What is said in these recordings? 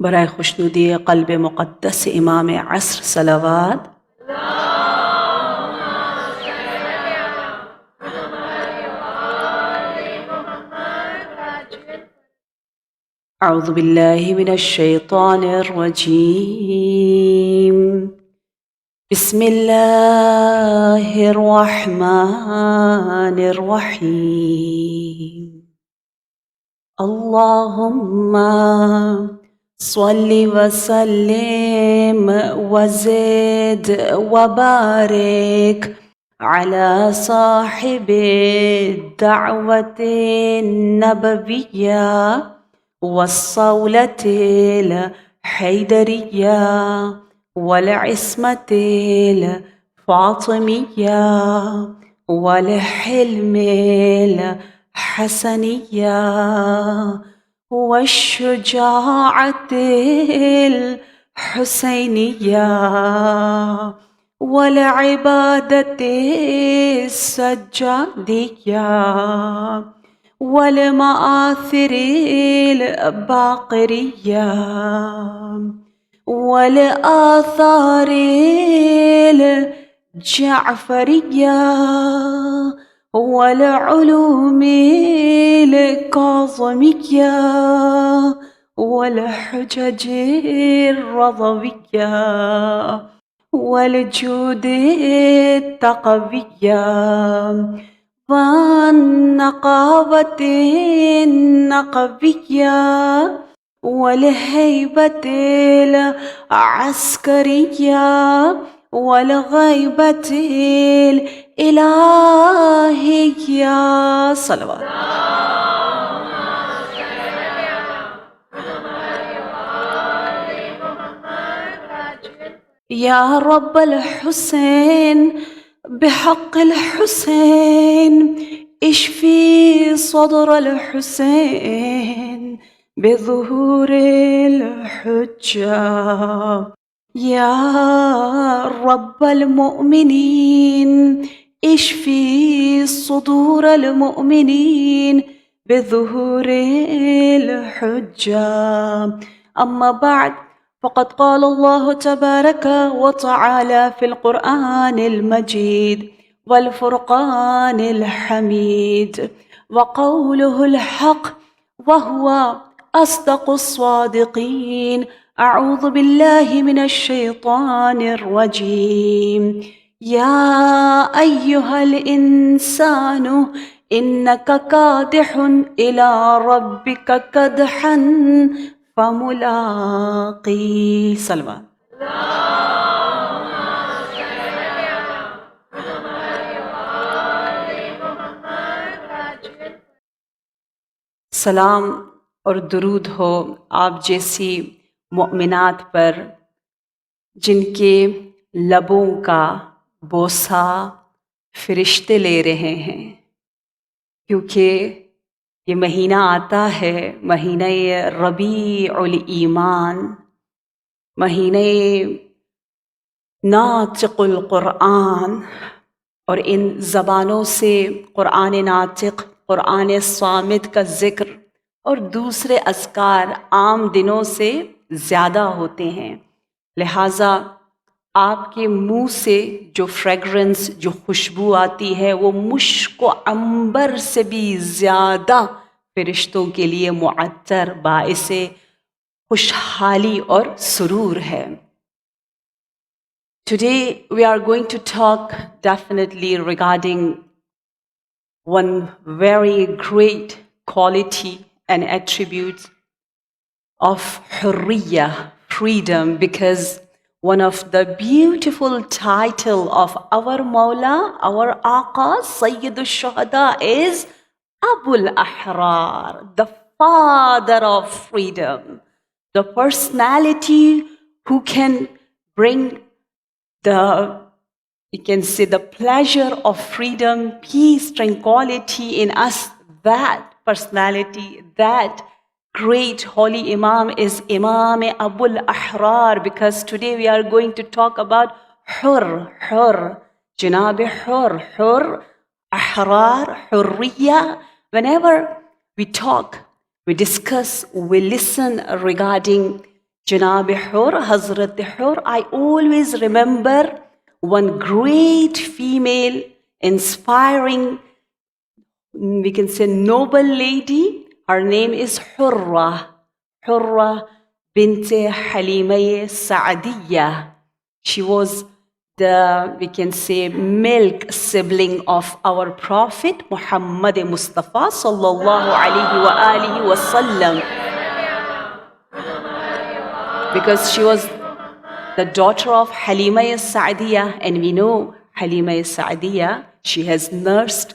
बराए खुशनुदी क़ल्ब मुक़द्दस इमाम अस्र सलावात। अऊज़ु बिल्लाहि मिनश शैतानिर रजीम। बिस्मिल्लाहिर रहमानिर रहीम। अल्लाहुम्मा स्वल्लि व सल्लिम व ज़िद व बारिक अला साहिबि दअवतिन नबविय्या वस्सौलतिल हैदरिय्या वल इस्मतिल फातिमिय्या वल हिल्मिल हसनिय्या वश्शुजाअतिल हुसैनिय्या वल इबादतिस सज्जादिय्या वल मआथिरिल बाक़रिय्या वल आथारिल जाफ़रिय्या वल उलूमिल काज़िमिय्या वल हुज्जजिर रज़विय्या वल जूदित तक़विय्या वन नक़ावतिन नक़विय्या वल हैबतिल अस्करिय्या वल ग़ैबतिल इलाहिय्या। सलवात। या रब्बल हुसैन बिहक़्क़िल हुसैन इश्फ़ी सद्रल हुसैन बिज़ुहूरिल हुज्जा। या रब्बल मुअमिनीन इश्फ़ी सुदूरल मुअमिनीन बिज़ुहूरिल हुज्जा। अम्मा बअद फ़क़द क़ाल अल्लाहु तबारक व तआला फ़िल क़ुरआनिल मजीद वल फ़ुरक़ानिल हमीद व क़ौलुहुल हक़ व हुवा अस्दक़ुस स्वादिक़ीन। अऊज़ु बिल्लाहि मिनश शैतानिर रजीम। या अय्युहल इंसानु इन्नका कादिहुन इला रब्बिका कदहन फमुलाक़ी। सलवात। सलाम और दुरूद हो आप जैसी मोमिनात पर जिनके लबों का बोसा फरिश्ते ले रहे हैं, क्योंकि ये महीना आता है, महीना रबीउल ईमान, महीने नातिक़ुल क़ुरआन। और इन ज़बानों से क़ुरआन नातिक़, क़ुरआन सामित का ज़िक्र और दूसरे अज़कार आम दिनों से ज़्यादा होते हैं। लिहाजा आपके मुँह से जो फ्रेगरेंस, जो खुशबू आती है, वो मुश्क व अंबर से भी ज़्यादा फ़रिश्तों के लिए मुअत्तर, बाइसे खुशहाली और सुरूर है। Today we are going to talk definitely regarding one very great quality and attribute of hurriya, freedom, because one of the beautiful title of our Mawla, our Aqa, Sayyidul Shuhada is Abul Ahrar, the father of freedom, the personality who can bring you can say the pleasure of freedom, peace, tranquility in us. That personality, that great holy Imam is Imam Abul Ahrar, because today we are going to talk about Hur, Janab Hur, Ahrar, Hurriya. Whenever we talk, we discuss, we listen regarding Janab Hur, Hazrat Hur. I always remember one great female, inspiring, we can say noble lady. Her name is Hurra. Hurra bint Halima Sa'adiyya. She was the, we can say, milk sibling of our Prophet Muhammad Mustafa sallallahu alaihi wa alihi wasallam, because she was the daughter of Halima Sa'adiyya, and we know Halima Sa'adiyya, she has nursed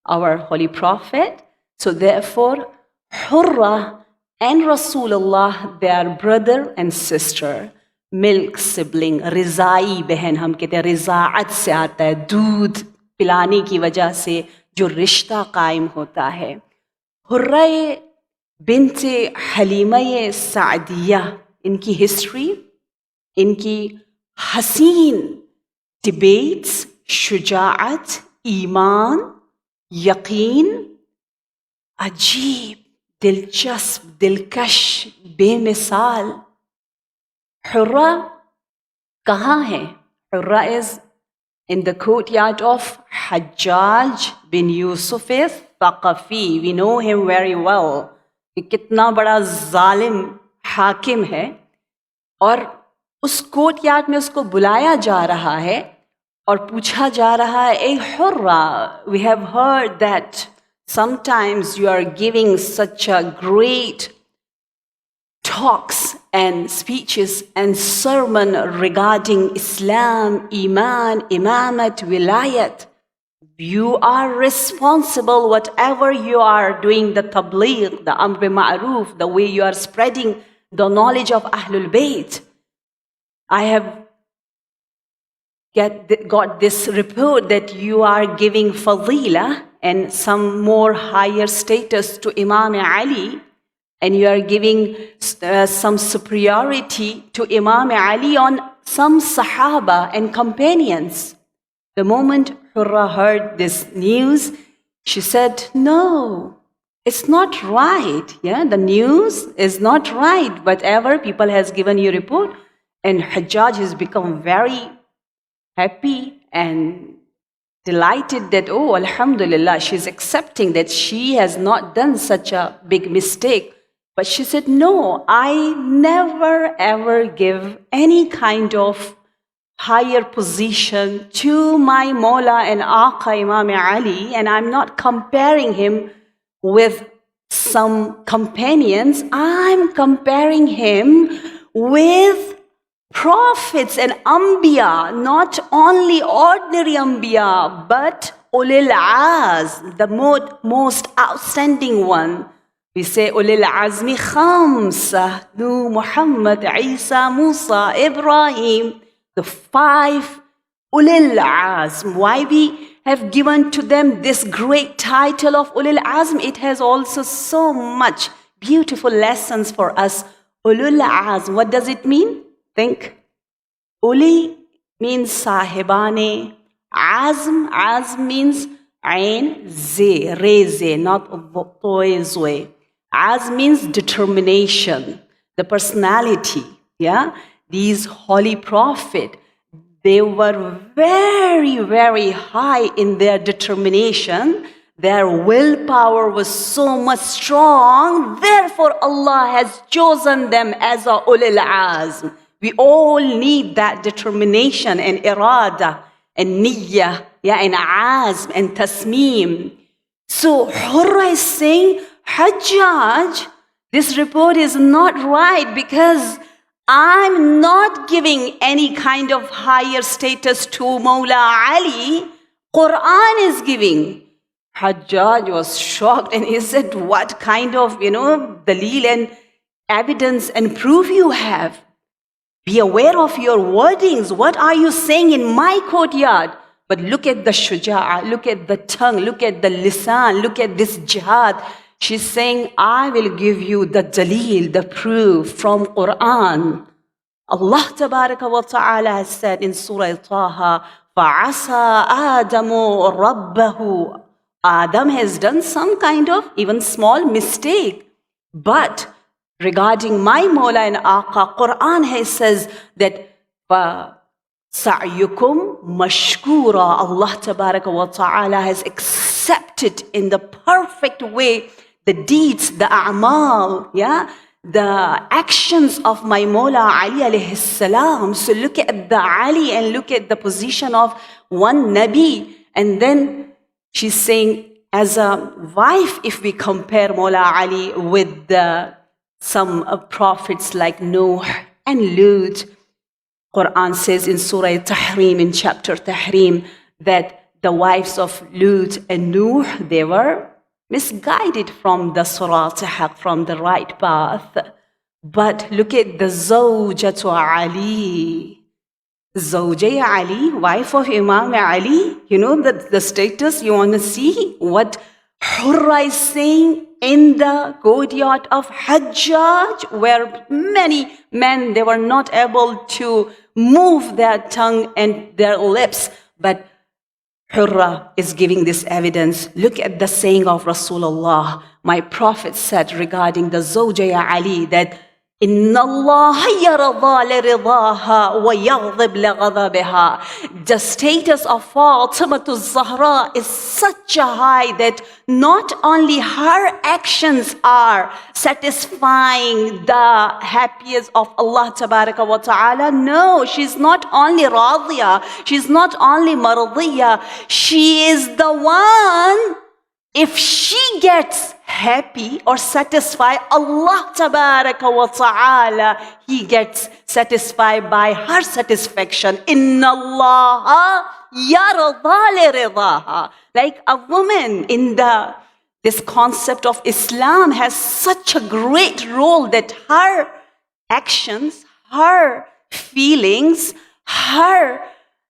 our Holy Prophet. So therefore, Hurra and Rasulullah, they are brother and sister, milk sibling, रिज़ाई बहन हम कहते हैं, रिज़ाअत से आता है, दूध पिलाने की वजह से जो रिश्ता कायम होता है. हुर्रा बिन्ते हलीमा सादिया, इनकी हिस्ट्री, इनकी हसीन डिबेट्स, शुजाअत, ईमान, यकीन, अजीब, दिलचस्प, दिलकश, बेमिसाल. हुर्रा कहाँ है? Hurrah is in the courtyard of Hajjaj bin Yusuf Thaqafi. We know him very well. कि कितना बड़ा जालिम हाकिम है, और उस कोर्टयार्ड में उसको बुलाया जा रहा है और पूछा जा रहा है, ए hurrah, we have heard that sometimes you are giving such a great talks and speeches and sermon regarding Islam, Iman, Imamat, Wilayat. You are responsible, whatever you are doing, the tabligh, the amr ma'roof, the way you are spreading the knowledge of Ahlul Bayt. I have got this report that you are giving fadila and some more higher status to Imam Ali, and you are giving some superiority to Imam Ali on some Sahaba and companions. The moment Hurra heard this news, she said, no, it's not right. Yeah, the news is not right. Whatever people has given you report, and Hajjaj has become very happy and delighted that, oh, alhamdulillah, she's accepting that she has not done such a big mistake. But she said, no, I never ever give any kind of higher position to my Mawla and Aqa Imam Ali, and I'm not comparing him with some companions. I'm comparing him with prophets and Anbiya, not only ordinary Anbiya, but Ulil Az, the most outstanding one. We say Ulil Azmi Khamsa, Nuh, Muhammad, Isa, Musa, Ibrahim, the 5 Ulil Azm. Why we have given to them this great title of Ulil Azm? It has also so much beautiful lessons for us. Ulul Azm, what does it mean? Think. Uli means sahibane. Azm means ain ze, reze, not toezwe. Azm means determination, the personality. Yeah, these holy prophet, they were very, very high in their determination. Their willpower was so much strong. Therefore, Allah has chosen them as a ulil azm. We all need that determination and irada and niyyah, yeah, and azm and tasmeem. So Hurra is saying, Hajjaj, this report is not right because I'm not giving any kind of higher status to Mawla Ali. Quran is giving. Hajjaj was shocked and he said, what kind of, daleel and evidence and proof you have? Be aware of your wordings. What are you saying in my courtyard? But look at the shuja'a, look at the tongue, look at the lisan, look at this jihad. She's saying, I will give you the daleel, the proof from Quran. Allah Tabaraka wa Ta'ala has said in Surah Taha, فَعَسَى آدَمُ رَبَّهُ. Adam has done some kind of even small mistake. But regarding my Mawla and Aqa, Quran says that Sa'yukum mashkura. Allah Tabaraka wa Ta'ala has accepted in the perfect way the deeds, the a'mal, the actions of my Mawla Ali alayhi salam. So look at the Ali and look at the position of one Nabi. And then she's saying, as a wife, if we compare Mawla Ali with some prophets like Nuh and Lut, Quran says in Surah Tahrim, in chapter Tahrim, that the wives of Lut and Nuh, they were misguided from the Surat Haq, from the right path. But look at the Zawjatu Ali. Zawjay Ali, wife of Imam Ali, you know the status. You want to see what Hurra is saying in the courtyard of Hajjaj, where many men, they were not able to move their tongue and their lips. But Hurra is giving this evidence. Look at the saying of Rasulullah. My Prophet said regarding the Zawjaya Ali that Inna Allah yarada liridaha wa yaghdib lighadabiha. The status of Fatimatu Zahra is such a high that not only her actions are satisfying the happiest of Allah Tabaraka wa Ta'ala. No, she's not only Radhiya, she's not only Mardiya, she is the one. If she gets happy or satisfied, Allah Tabaraka wa Ta'ala, He gets satisfied by her satisfaction. Inna Allah yarada liridaha. Like a woman in this concept of Islam has such a great role that her actions, her feelings, her,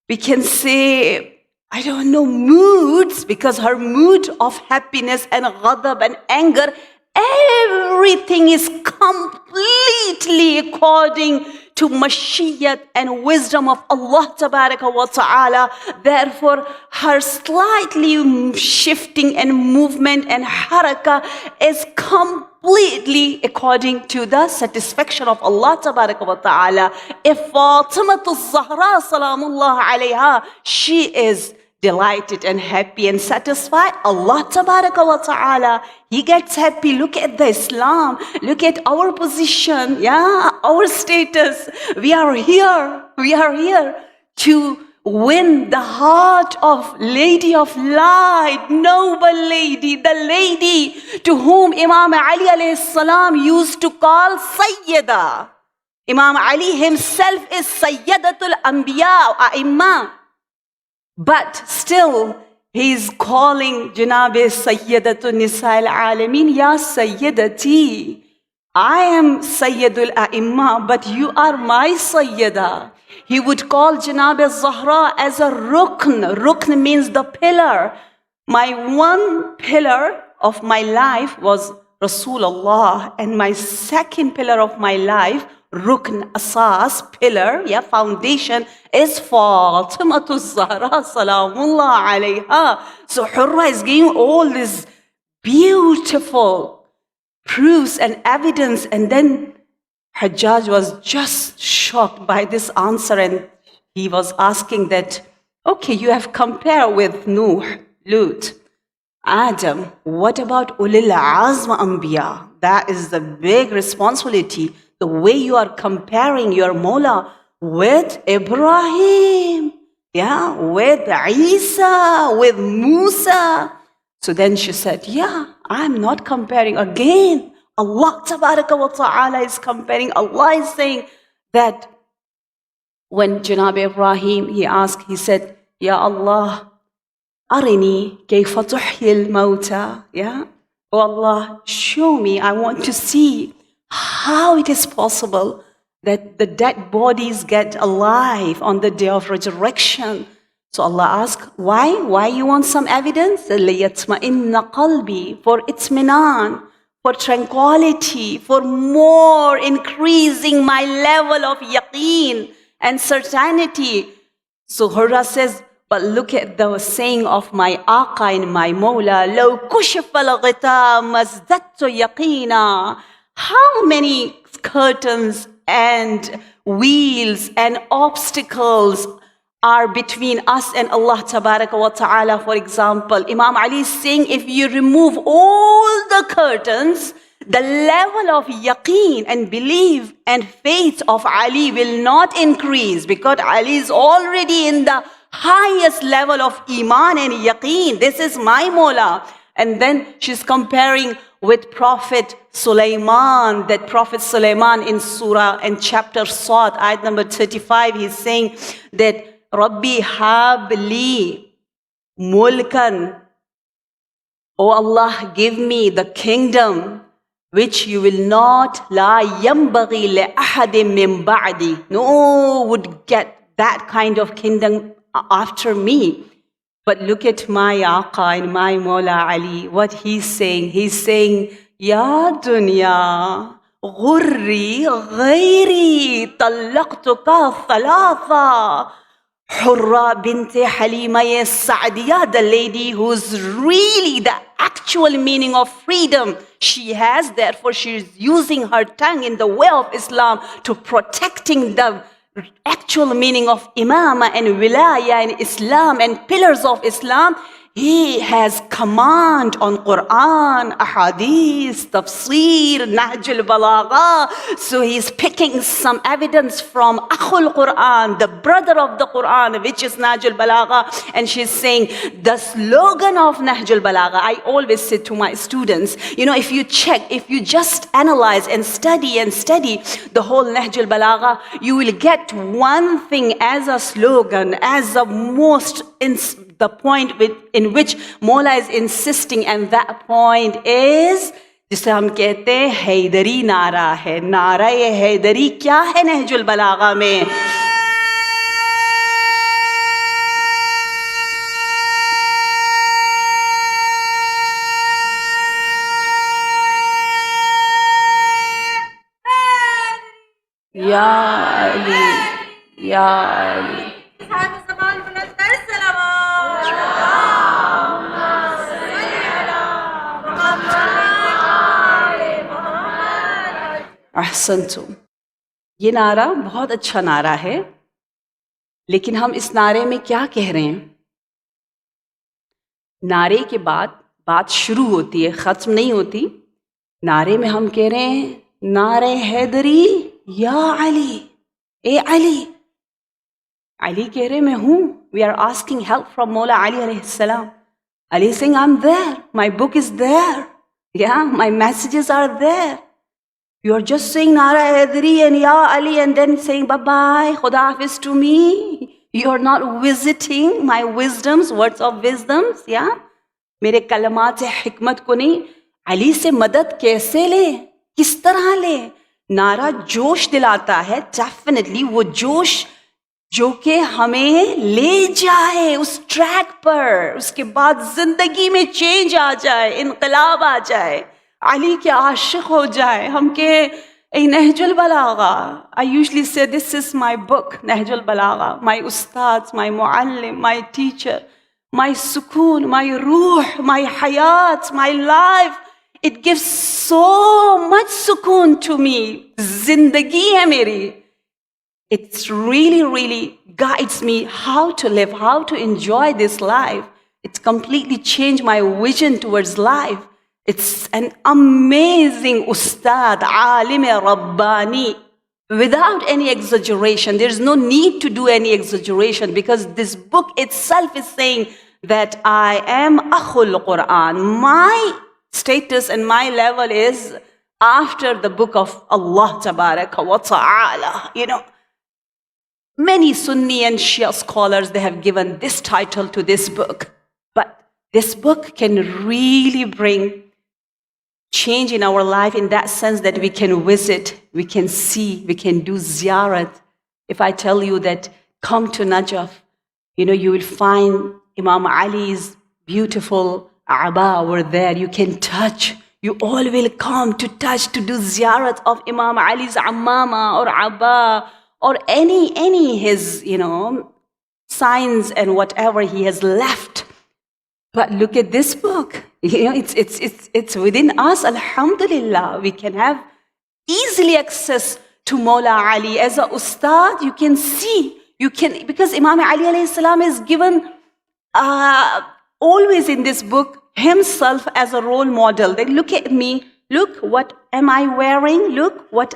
we can say, I don't know, moods, because her mood of happiness and ghadab and anger, everything is completely according to mashiyat and wisdom of Allah Tabaraka wa Ta'ala. Therefore, her slightly shifting and movement and harakah is completely according to the satisfaction of Allah Tabaraka wa Ta'ala. If Fatimatu Zahra Salamullah alayha, she is delighted and happy and satisfied, Allah Tabaraka wa Ta'ala, He gets happy. Look at the Islam. Look at our position, our status. We are here. We are here to win the heart of Lady of Light, noble lady, the lady to whom Imam Ali alayhi salam used to call Sayyida. Imam Ali himself is Sayyidatul Anbiya, A'imma. But still, he's calling Janabe Sayyidatun Nisa'il Alameen, Ya Sayyidati. I am Sayyidul A'imma, but you are my Sayyida. He would call Janabe Zahra as a Rukn. Rukn means the pillar. My one pillar of my life was Rasulullah, and my second pillar of my life, Rukn, Asas, pillar, foundation, is Fatimatu Zahra Salamullah alayha. So Hurra is giving all these beautiful proofs and evidence, and then Hajjaj was just shocked by this answer, and he was asking that, okay, you have compared with Nuh, Lut, Adam, what about Ulil Azm Anbiya? That is the big responsibility. The way you are comparing your Mawla with Ibrahim, with Isa, with Musa. So then she said, I'm not comparing again. Allah Tabaraka wa Ta'ala is comparing. Allah is saying that when Janab Ibrahim, he asked, he said, Ya Allah, Arini kayfa tuhyi al-mawta. Oh Allah, show me, I want to see how it is possible that the dead bodies get alive on the day of resurrection. So Allah asked, why? Why you want some evidence? لِيَطْمَئِنَّ قَلْبِي, for itminan, for tranquility, for more increasing my level of yaqeen and certainty. So Hurra says, but look at the saying of my Aqa and my Mawla, لَوْ كُشِفَ الْغِطَامَ ازْدَدْتُ يَقِينًا. How many curtains and wheels and obstacles are between us and Allah Tabaraka wa Ta'ala? For example, Imam Ali is saying, if you remove all the curtains, the level of yaqeen and belief and faith of Ali will not increase, because Ali is already in the highest level of iman and yaqeen. This is my Mawla. And then she's comparing with Prophet Sulaiman, that Prophet Sulaiman in Surah and chapter Sad, ayat number 35, he's saying that Rabbi habli mulkan, O Allah, give me the kingdom which you will not, la yambaghi li ahadim min ba'di. No would get that kind of kingdom after me. But look at my Aqa and my Mawla Ali, what he's saying. He's saying, Ya dunya, ghurri ghayri, talaqtuka thalatha. Hurra binti Halima Sa'diya, the lady who's really the actual meaning of freedom she has. Therefore, she is using her tongue in the way of Islam to protecting the actual meaning of imama and wilaya and Islam and pillars of Islam. He has command on Quran, ahadith, tafsir, Nahj al-Balagha. So he's picking some evidence from Akhul Quran, the brother of the Quran, which is Nahj al-Balagha. And she's saying the slogan of Nahj al-Balagha. I always say to my students, if you check, if you just analyze and study the whole Nahj al-Balagha, you will get one thing as a slogan, as a most the point in which Mawla is insisting, and that point is जिसे हम कहते हैं हैदरी नारा है. नारा ये हैदरी क्या है नहजुल बलागा में? या अली, या अली. अहसनतुम. ये नारा बहुत अच्छा नारा है, लेकिन हम इस नारे में क्या कह रहे हैं? नारे के बाद बात शुरू होती है, ख़त्म नहीं होती. नारे में हम कह रहे हैं नारे हैदरी या अली, ए अली. अली कह रहे मैं हूँ. We are asking help from Mawla Ali alayhi salam. Ali is saying, I'm there, my book is there, yeah, my messages are there. You are just saying Nara Haidari and Ya Ali and then saying bye-bye, Khuda Hafiz to me. You are not visiting my wisdoms, words of wisdoms, yeah? मेरे कलमात से हिकमत को नहीं. अली से मदद कैसे ले, किस तरह ले? नारा जोश दिलाता है, डेफिनेटली वो जोश जो कि हमें ले जाए उस ट्रैक पर, उसके बाद जिंदगी में चेंज आ जाए, इनकलाब आ जाए, अली के आशिक हो जाए. हम के Nahjul Balagha. I usually say this is my book, Nahjul Balagha. My ustad, my muallim, my teacher, my sukoon, my ruh, my hayat, my life. It gives so much sukoon to me. Zindagi hai meri. It really, really guides me how to live, how to enjoy this life. It's completely changed my vision towards life. It's an amazing ustad, Aalima Rabbani, without any exaggeration. There's no need to do any exaggeration because this book itself is saying that I am Akhul Quran. My status and my level is after the book of Allah Tabaraka wa Ta'ala. Many Sunni and Shia scholars, they have given this title to this book. But this book can really bring change in our life in that sense that we can visit, we can see, we can do ziyarat. If I tell you that come to Najaf, you will find Imam Ali's beautiful aba over there. You can touch. You all will come to touch, to do ziyarat of Imam Ali's ammama or aba or any his, signs and whatever he has left. But look at this book. It's within us, alhamdulillah. We can have easily access to Mawla Ali. As a ustad, you can see, because Imam Ali alayhi salam is given always in this book himself as a role model. Then look at me, look what am I wearing, look what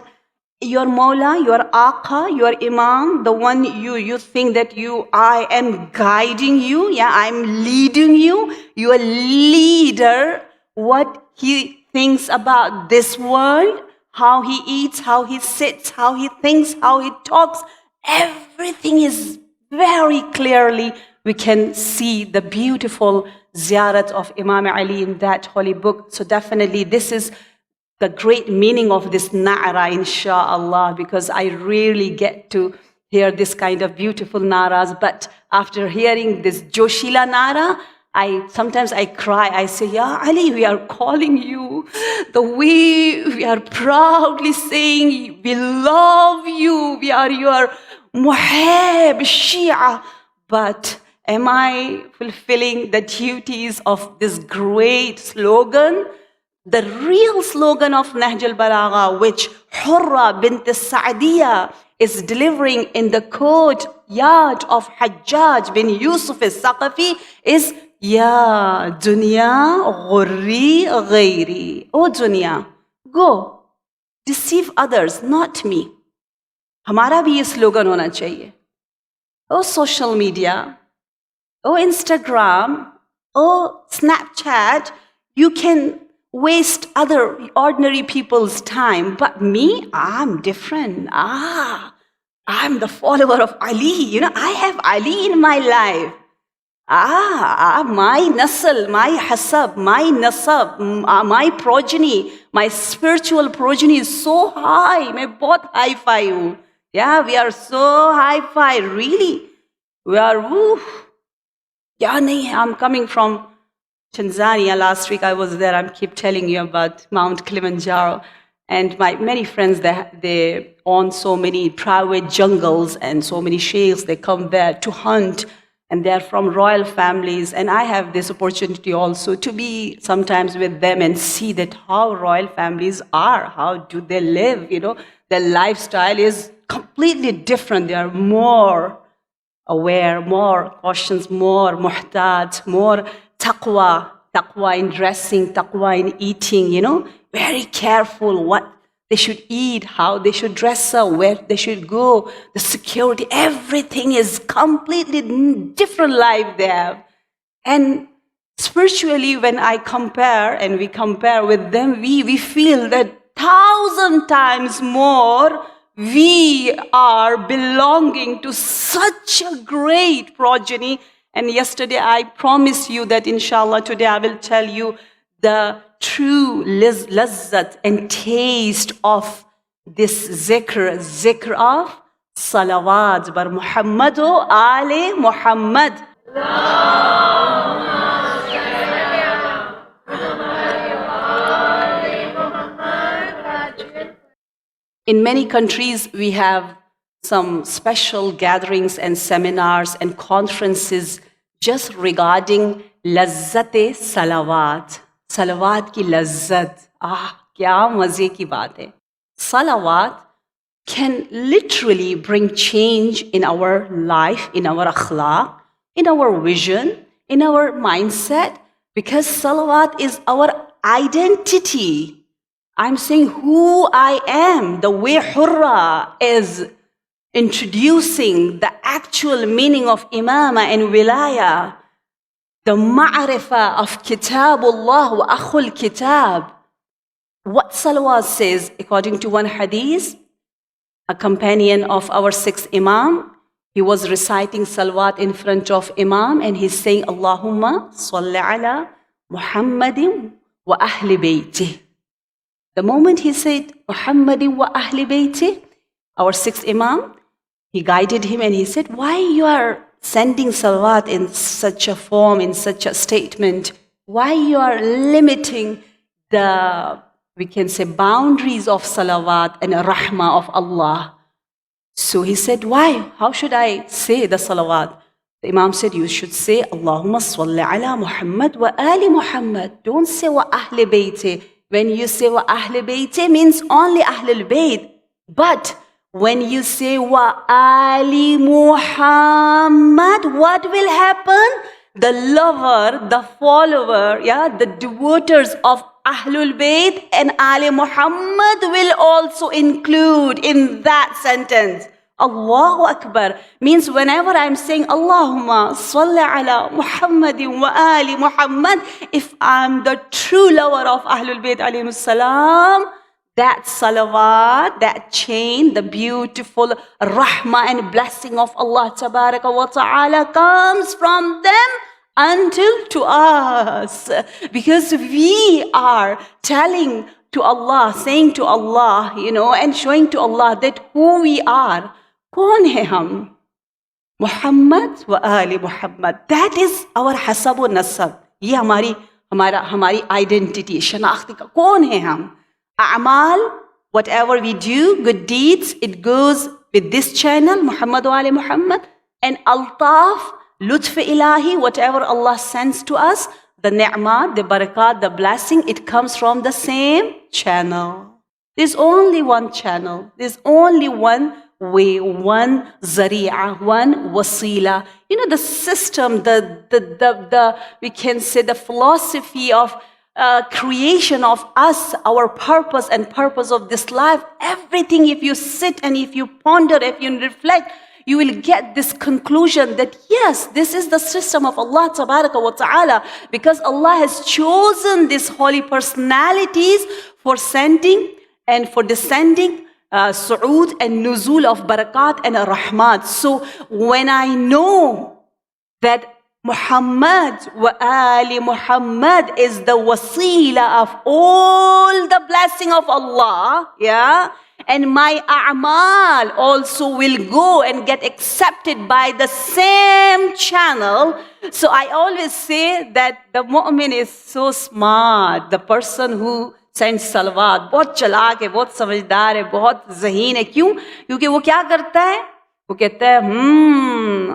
your Mawla, your Aqa, your Imam, the one you think that I am guiding you, yeah, I'm leading you, your leader, what he thinks about this world, how he eats, how he sits, how he thinks, how he talks, everything is very clearly, we can see the beautiful ziyarat of Imam Ali in that holy book. So definitely this is the great meaning of this na'ra, inshallah, because I rarely get to hear this kind of beautiful naras. But after hearing this Joshila nara, sometimes I cry. I say, Ya Ali, we are calling you. The way we are proudly saying, we love you. We are your muhib, Shia. But am I fulfilling the duties of this great slogan? The real slogan of Nahj al-Balagha, which Hurra bint al-Sa'diyah is delivering in the courtyard of Hajjaj bin Yusuf al-Saqafi, is Ya dunya ghurri ghairi. Oh dunya, go, deceive others, not me. हमारा भी ये slogan होना चाहिए. Oh social media, oh Instagram, oh Snapchat, you can waste other ordinary people's time, but me, I'm different. I'm the follower of Ali. I have Ali in my life. My nasl, my hasab, my nasab, my progeny, my spiritual progeny is so high. मैं बहुत hi-fi हूँ. Yeah, we are so hi-fi. Really, we are. Yeah, nahi, I'm coming from Tanzania. Last week I was there. I keep telling you about Mount Kilimanjaro. And my many friends, they own so many private jungles and so many sheikhs. They come there to hunt. And they're from royal families. And I have this opportunity also to be sometimes with them and see that how royal families are. How do they live? Their lifestyle is completely different. They are more aware, more cautious, more muhtaj, more taqwa in dressing, taqwa in eating, very careful what they should eat, how they should dress up, where they should go, the security, everything is completely different life they have. And spiritually, when I compare and we compare with them, we feel that 1,000 times more we are belonging to such a great progeny. And yesterday I promised you that inshallah today I will tell you the true lazzat and taste of this zikr of salawat bar Muhammadu Ali Muhammad. In many countries, we have some special gatherings and seminars and conferences just regarding lazzat-e salawat. Salawat ki lazzat. Kya maze ki baat hai. Salawat can literally bring change in our life, in our akhlaq, in our vision, in our mindset, because salawat is our identity. I'm saying who I am, the way Hurra is introducing the actual meaning of imama and wilaya, the ma'rifah of kitabullah wa akhul kitab. What salawat says, according to one hadith, a companion of our sixth imam, he was reciting salawat in front of imam and he's saying, Allahumma salli ala Muhammadin wa ahli bayti. The moment he said, Muhammadin wa ahli bayti, our sixth imam, he guided him and he said, why you are sending salawat in such a form, in such a statement? Why you are limiting the, we can say, boundaries of salawat and rahmah of Allah? So he said, why? How should I say the salawat? The imam said, you should say, Allahumma salli ala Muhammad wa ali Muhammad. Don't say wa ahli bayti. When you say wa Ahl Bayt means only Ahlul Bayt. But when you say wa Ali Muhammad, what will happen? The lover, the follower, the devotees of Ahlul Bayt and Ali Muhammad will also include in that sentence. Allahu Akbar means whenever I'm saying Allahumma salli ala Muhammadin wa Ali Muhammad, if I'm the true lover of Ahlul Bayt alayhi salam, that salawat, that chain, the beautiful rahmah and blessing of Allah tabaraka wa ta'ala comes from them until to us. Because we are telling to Allah, saying to Allah, and showing to Allah that who we are. कौन है हम? Muhammad wa Ali Muhammad. That is our hasab wa nasab. ये हमारी identity, शनाख्ती का कौन है हम? A'mal, whatever we do, good deeds, it goes with this channel, Muhammad wa Ali Muhammad. And altaf, lutf ilahi, whatever Allah sends to us, the ni'mah, the barakat, the blessing, it comes from the same channel. There's only one channel. There's only one way, one zari'ah, one wasila. The system, the we can say the philosophy of creation of us, our purpose and purpose of this life, everything, if you sit and if you ponder, if you reflect, you will get this conclusion that yes, this is the system of Allah tabaraka wa ta'ala, because Allah has chosen these holy personalities for sending and for descending su'ud and nuzul of barakat and rahmat. So when I know that Muhammad wa Ali Muhammad is the wasila of all the blessing of Allah, and my a'mal also will go and get accepted by the same channel. So I always say that the mu'min is so smart. The person who sends salawat, बहुत चालाक है, बहुत समझदार है, बहुत ज़हीन है. क्यों? क्योंकि वो क्या करता है? वो कहता है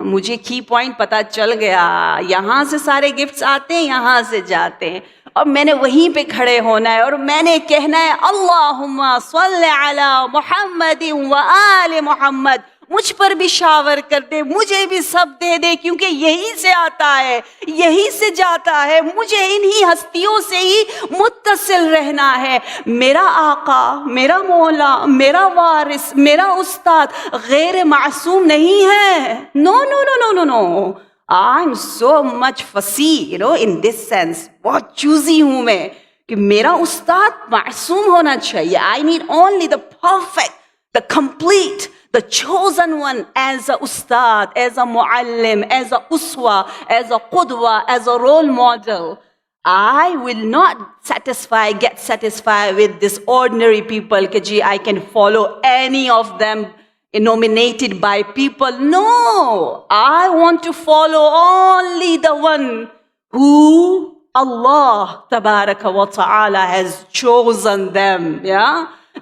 मुझे की पॉइंट पता चल गया, यहाँ से सारे गिफ्ट्स आते हैं, यहाँ से जाते हैं, और मैंने वहीं पे खड़े होना है और मैंने कहना है अल्लाहुम्मा सल्ली अला मुहम्मदिन व आले मुहम्मद. मुझ पर भी शावर कर दे, मुझे भी सब दे दे, क्योंकि यहीं से आता है, यहीं से जाता है, मुझे इन्हीं हस्तियों से ही मुत्तसिल रहना है. मेरा आका, मेरा मौला, मेरा वारिस, मेरा उस्ताद गैर मासूम नहीं है. No no no no no no. I'm so much fussy, in this sense. बहुत चूजी हूँ मैं कि मेरा उस्ताद मासूम होना चाहिए. I need only the perfect, the complete, the chosen one as a ustad, as a muallim, as a uswa, as a qudwa, as a role model. I will not get satisfied with this ordinary people. Ki I can follow any of them nominated by people. No, I want to follow only the one who Allah tabaraka wa ta'ala has chosen them.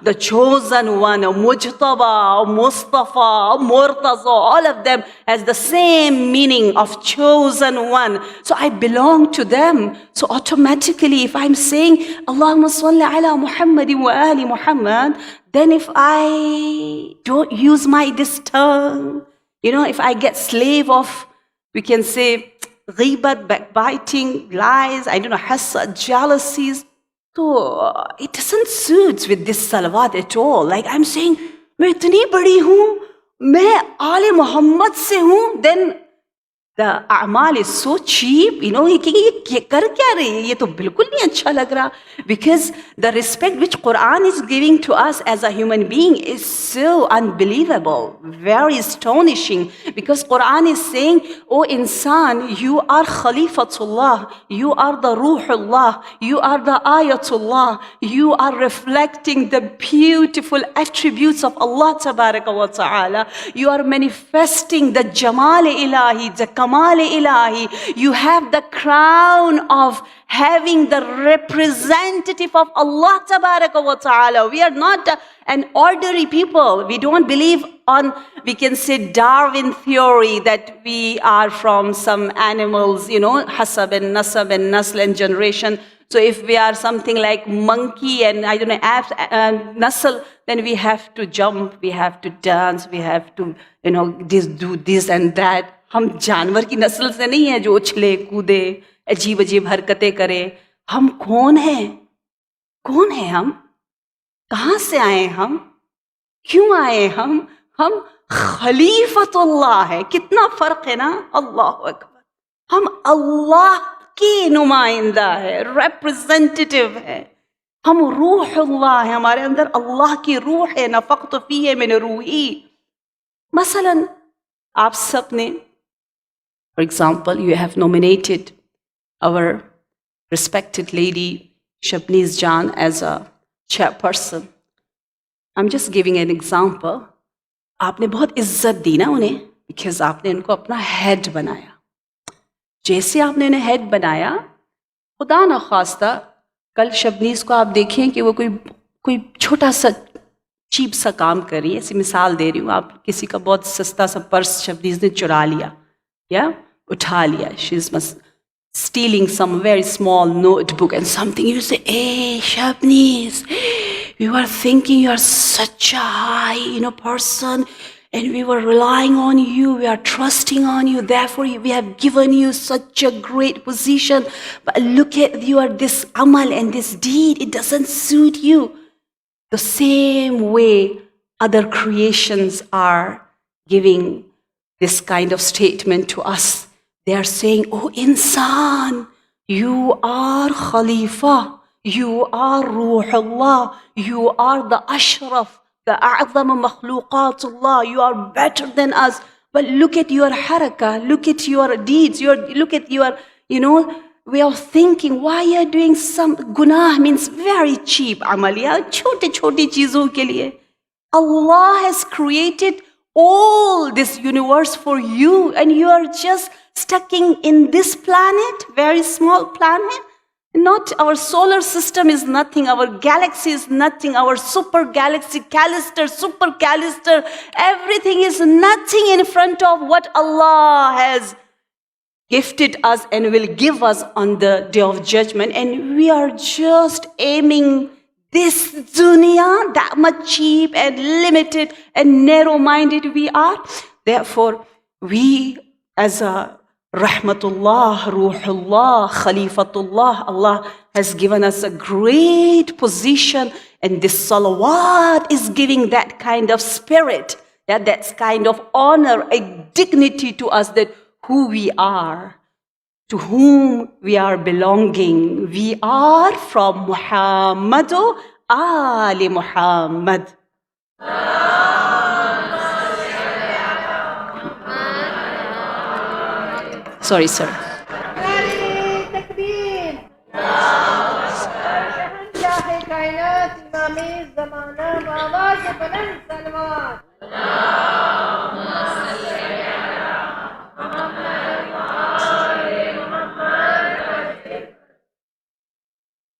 The chosen one, Mujtaba, Mustafa, Murtaza, all of them has the same meaning of chosen one. So I belong to them. So automatically, if I'm saying Allahumma salli ala Muhammadin wa ali Muhammad, then if I don't use this tongue, if I get slave of, we can say, ghibat, backbiting, lies, hasad, jealousies, so it doesn't suit with this salawat at all. Like I'm saying, मैं इतनी बड़ी हूँ, मैं आले मोहम्मद से हूँ, then the a'mal is so cheap, ये कर क्या रही है? ये तो बिल्कुल नहीं अच्छा लग रहा. Because the respect which Quran is giving to us as a human being is so unbelievable, very astonishing. Because Quran is saying, oh insan, you are Khalifatullah, you are the Ruhullah, you are the Ayatullah, you are reflecting the beautiful attributes of Allah Tabaraka wa Ta'ala. You are manifesting the Jamal Ilahi, the Kamal Ilahi. You have the crown of having the representative of Allah Tabaraka wa Ta'ala. We are not an ordinary people. We don't believe on, we can say, Darwin theory that we are from some animals, hasab and nasab and nasl and generation. So if we are something like monkey and I don't know, apes, nasal, then we have to jump, we have to dance, we have to, do this and that. हम जानवर की नस्ल से नहीं है जो उछले कूदे अजीब अजीब हरकतें करे. हम कौन हैं हम? कहाँ से आए हम? क्यों आए हम खलीफतुल्लाह है. कितना फर्क है ना. अल्लाह अकबर. हम अल्लाह की नुमाइंदा है, रिप्रेजेंटेटिव है. हम रूहुल्लाह है, हमारे अंदर अल्लाह की रूह है. नफ़क़्तु फ़ीहि मिन रूही. मसलन आप सब ने, for example, you have nominated our respected lady Shabniz Jan as a chairperson. I'm just giving an example. आपने बहुत इज्जत दी ना उन्हें, because आपने उनको अपना हेड बनाया. जैसे आपने उन्हें हेड बनाया, खुदा न खास्ता कल शबनीज़ को आप देखें कि वो कोई छोटा सा चीप सा काम कर रही है. ऐसी मिसाल दे रही हूँ. आप किसी का बहुत सस्ता सा पर्स शबनीज़ ने चुरा लिया या उठा लिया. She's stealing some very small notebook and something. You say, hey Shabniz, we were thinking you are such a high, person, and we were relying on you, we are trusting on you, therefore we have given you such a great position. But look at you, this amal and this deed, it doesn't suit you. The same way other creations are giving this kind of statement to us. They are saying, oh insan, you are Khalifa, you are Ruhullah, you are the Ashraf, the A'zam Makhluqatullah, you are better than us. But look at your harakah, look at your deeds, look at your, way of thinking. Why you are doing some gunah means very cheap amaliya, छोटी चीजों के लिए. Allah has created all this universe for you, and you are just stuck in this planet, very small planet. Not our solar system is nothing, our galaxy is nothing, our super galaxy, super Callister, everything is nothing in front of what Allah has gifted us and will give us on the day of judgment. And we are just aiming this dunya, that much cheap and limited and narrow-minded we are. Therefore, we as a Rahmatullah, Ruhullah, Khalifatullah, Allah has given us a great position, and this salawat is giving that kind of spirit, that's kind of honor, a dignity to us, that who we are, to whom we are belonging. We are from Muhammadu Ali Muhammad. Sorry, sir.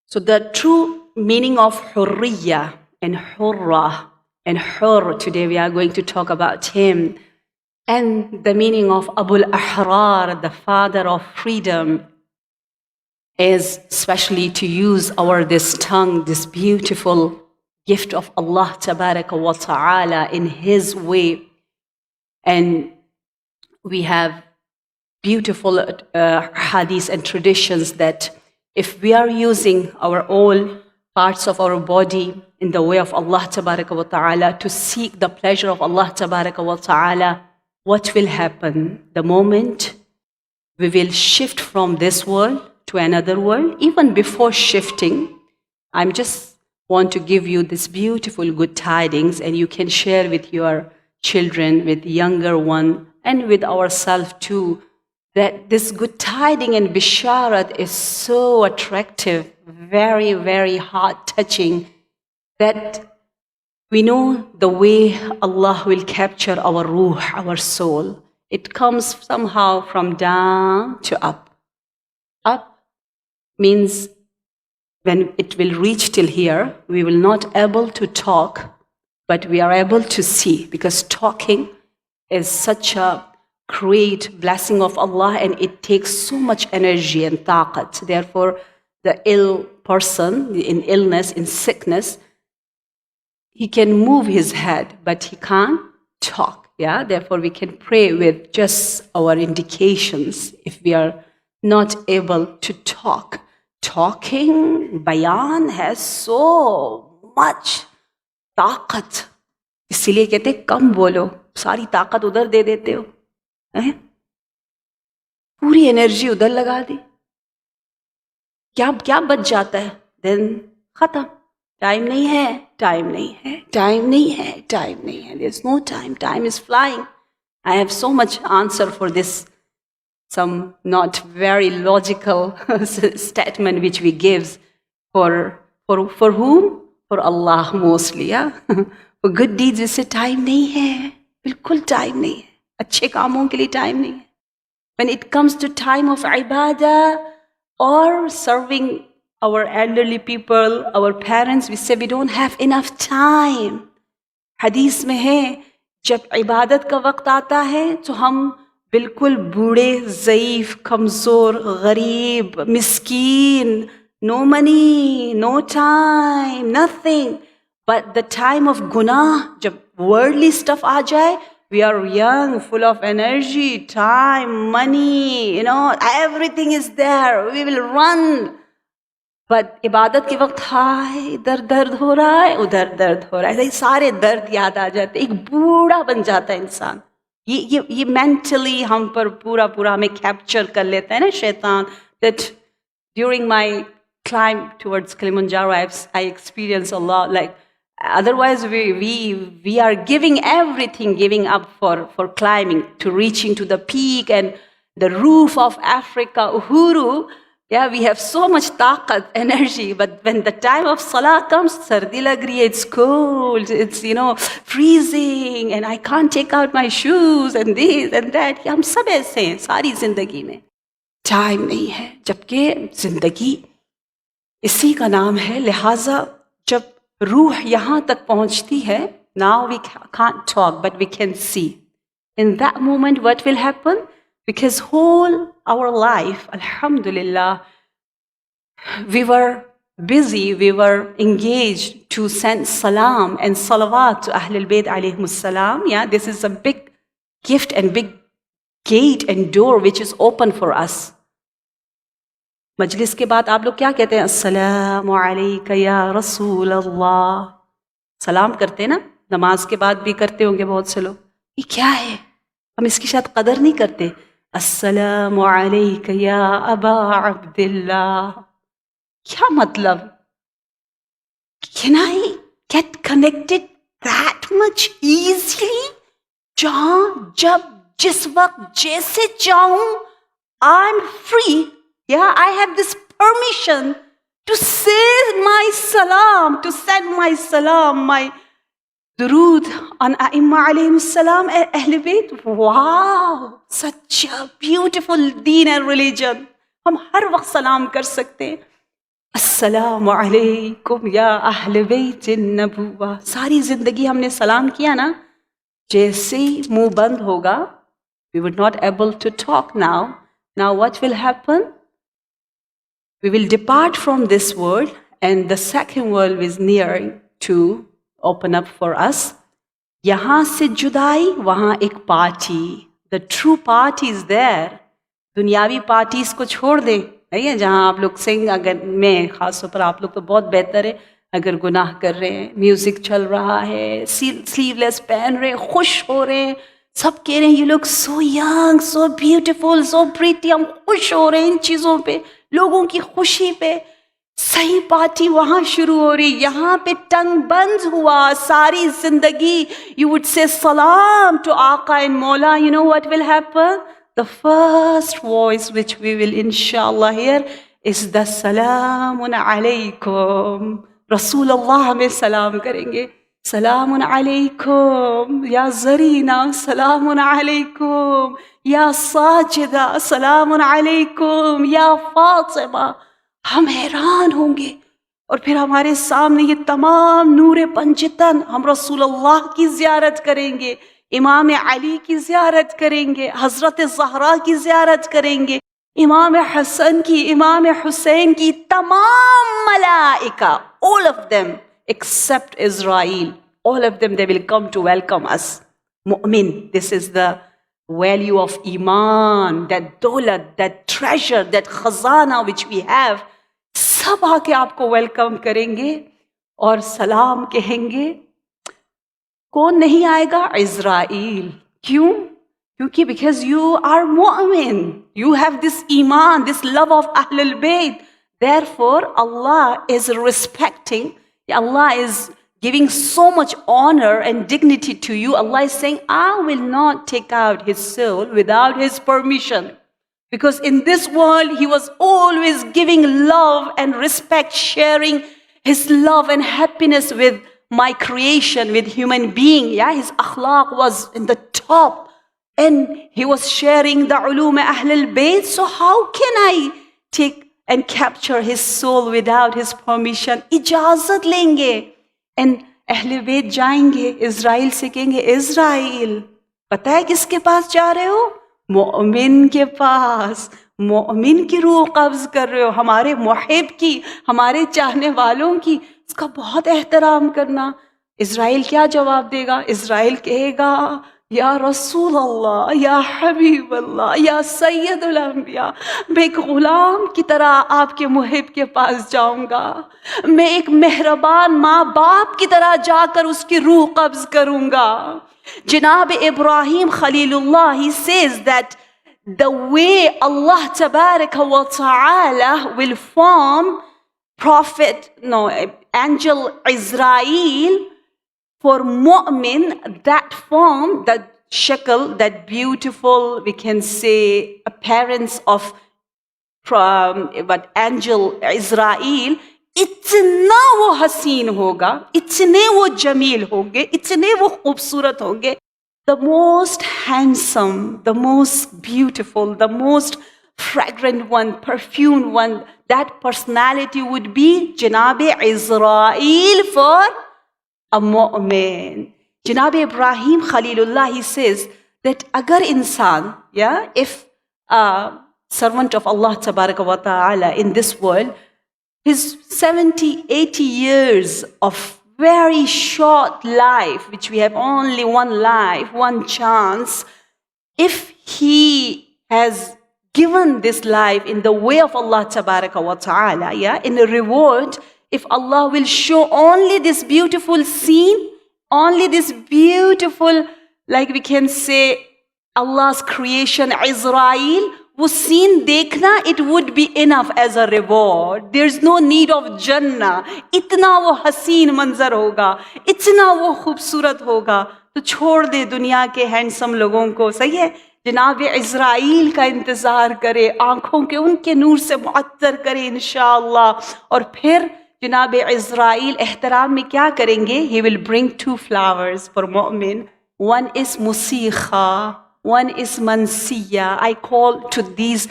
So the true meaning of hurriya and hurra and hur, today we are going to talk about him. And the meaning of Abul Ahrar, the father of freedom, is especially to use this tongue, this beautiful gift of Allah Tabaraka wa Ta'ala in His way. And we have beautiful hadiths and traditions that if we are using our all parts of our body in the way of Allah Tabaraka wa Ta'ala to seek the pleasure of Allah Tabaraka wa Ta'ala, what will happen? The moment we will shift from this world to another world, even before shifting, I just want to give you this beautiful good tidings, and you can share with your children, with younger one, and with ourselves too, that this good tiding and bisharat is so attractive, very, very heart-touching, that we know the way Allah will capture our ruh, our soul. It comes somehow from down to up. Up means when it will reach till here, we will not able to talk, but we are able to see, because talking is such a great blessing of Allah, and it takes so much energy and taqat. Therefore, the ill person in illness, in sickness, he can move his head, but he can't talk. Yeah, therefore we can pray with just our indications if we are not able to talk. Talking, bayan has so much ताकत. इसीलिए कहते कम बोलो, सारी ताकत उधर दे देते हो, पूरी एनर्जी उधर लगा दी, क्या क्या बच जाता है? देन खत्म. टाइम नहीं है, टाइम नहीं है, टाइम नहीं है, टाइम नहीं है. There is no time, time is flying. I have so much answer for this, some not very logical statement which we give for whom? For Allah mostly, yeah. For good deeds we say time नहीं है, बिल्कुल time नहीं है, अच्छे कामों के लिए time नहीं है. When it comes to time of ibadah or serving our elderly people, our parents, we say we don't have enough time. हदीस में है जब इबादत का वक्त आता है तो हम बिल्कुल बूढ़े, ज़ईफ़, कमज़ोर, गरीब, मिस्कीन, no money, no time, nothing. But the time of गुनाह, जब worldly stuff आ जाए, we are young, full of energy, time, money, everything is there. We will run. But इबादत के वक्त हाय इधर दर्द हो रहा है, उधर दर्द हो रहा है, ऐसे सारे दर्द याद आ जाते, एक बूढ़ा बन जाता है इंसान. ये मेंटली हम पर पूरा हमें कैप्चर कर लेता है ना शैतान. That during my climb towards Kilimanjaro, I experienced a lot. Like otherwise, we are giving everything, giving up for climbing to reaching to the peak and the roof of Africa, Uhuru. Yeah, we have so much taqat, energy, but when the time of salah comes, sardi lag rahi hai, it's cold, it's freezing, and I can't take out my shoes and this and that. हम सब ऐसे हैं सारी जिंदगी में. Time नहीं है, जबकि जिंदगी इसी का नाम है. लिहाजा जब रूह यहाँ तक पहुँचती है, now we can't talk, but we can see. In that moment, what will happen? Because whole our life, alhamdulillah, we were busy, we were engaged to send salam and salawat to Ahlul Bayt alayhimus salam. Yeah, this is a big gift and big gate and door which is open for us. मजलिस के बाद आप लोग क्या कहते हैं? अस्सलामु अलैका या रसूल अल्लाह. सलाम करते हैं ना, नमाज के बाद भी करते होंगे बहुत से लोग. ये क्या है? हम इसकी शायद कदर नहीं करते. अस्सलामु अलैका या अबा अब्दिल्लाह. क्या मतलब? Can I get connected that much easily? जहाँ जब जिस वक्त जैसे चाहूं, I'm free. Yeah, I have this permission to say my salam, to send my salam, my durood on Aalima alayhim salam, Ahl Bayt. Wow, such a beautiful deen and religion. हम हर वक्त सलाम कर सकते हैं. अस्सलामु अलैकुम या अहल बैत नबुवा. सारी जिंदगी हमने सलाम किया ना, जैसे ही मुंह बंद होगा, we would not able to talk now. Now what will happen? We will depart from this world and the second world is nearing to open up for us. यहाँ से जुदाई, वहाँ एक party. The true party is there. दुनियावी parties को छोड़ दें, नहीं है, जहाँ आप लोग सिंग, अगर मैं ख़ास तौर पर आप लोग तो बहुत बेहतर है, अगर गुनाह कर रहे हैं, म्यूज़िक चल रहा है, स्लीवलेस पहन रहे हैं, खुश हो रहे हैं, सब कह रहे हैं you look so young, so beautiful, so pretty. हम खुश हो रहे हैं इन चीज़ों पे, लोगों की खुशी पे. सही पार्टी वहाँ शुरू हो रही. यहाँ पे टंग बंद हुआ सारी जिंदगी. यू वुड से सलाम टू आका एंड मौला. You know what will happen? The first voice which we will inshallah hear is the Salamun alaykum. Rasulullah हमें सलाम करेंगे. Salamun alaykum ya Zarina, Salamun alaykum ya Sajida, Salamun alaykum ya Fatima. हम हैरान होंगे और फिर हमारे सामने ये तमाम नूरे पंजतन, हम रसूलुल्लाह की ज़ियारत करेंगे, इमाम अली की ज़ियारत करेंगे, हज़रत ज़हरा की ज़ियारत करेंगे. इमाम हसन की, इमाम हुसैन की तमाम Malaika, all of them except Israel, all of them, they will come to welcome us. Mu'min, this is the value of iman, that dawlat, that treasure, that khazana which we have. सब आके आपको वेलकम करेंगे और सलाम कहेंगे. कौन नहीं आएगा? इज़राइल. क्यों? क्योंकि because you are mu'min, you have this iman, this love of Ahlul Bayt. Therefore, Allah is respecting, Allah is giving so much honor and dignity to you. Allah is saying, I will not take out his soul without his permission. Because in this world, he was always giving love and respect, sharing his love and happiness with my creation, with human being. Yeah, his akhlaq was in the top. And he was sharing the ulum Ahlul Bayt. So how can I take and capture his soul without his permission? Ijazat lenge. And Ahlul Bayt जाएंगे, Israel से कहेंगे, Israel, पता है किसके पास जा रहे हो? मोमिन के पास. मोमिन की रूह कब्ज कर रहे हो, हमारे मुहिब की, हमारे चाहने वालों की. इसका बहुत एहतराम करना. इज़राइल क्या जवाब देगा? इज़राइल कहेगा, या रसूल अल्लाह, या हबीब अल्लाह, या सैयदुल अंबिया, मैं एक गुलाम की तरह आपके मुहिब के पास जाऊंगा. मैं एक मेहरबान माँ बाप की तरह जाकर उसकी रूह कब्ज करूंगा. Janab Ibrahim Khalilullah, he says that the way Allah Tabaraka wa Ta'ala will form angel Israel for mu'min, that form, that shakl, that beautiful, we can say, appearance of angel Israel, इतना वो हसीन होगा, इतने वो जमील होंगे, इतने वो खूबसूरत होंगे. The most handsome, the most beautiful, the most fragrant one, perfumed one, that personality would be Janab Israel for a mu'min. Janab Ibrahim Khalilullah, he says that agar insan, if a servant of Allah Tabaraka wa Ta'ala in this world, his 70, 80 years of very short life, which we have only one life, one chance, if he has given this life in the way of Allah Tabaraka wa Ta'ala, in a reward, if Allah will show only this beautiful scene, only this beautiful, like we can say, Allah's creation, Israel, वो scene देखना, it would be enough as a reward. There's no need of Jannah. इतना वो हसीन मंजर होगा, इतना वो खूबसूरत होगा, तो छोड़ दे दुनिया के हैंडसम लोगों को. सही है, जनाब इज़राइल का इंतज़ार करे, आँखों के उनके नूर से मुअत्तर करे इंशाअल्लाह. और फिर जनाब इज़राइल एहतराम में क्या करेंगे? He will bring 2 flowers for mu'min. One is musikha, one is mansiya. I call to these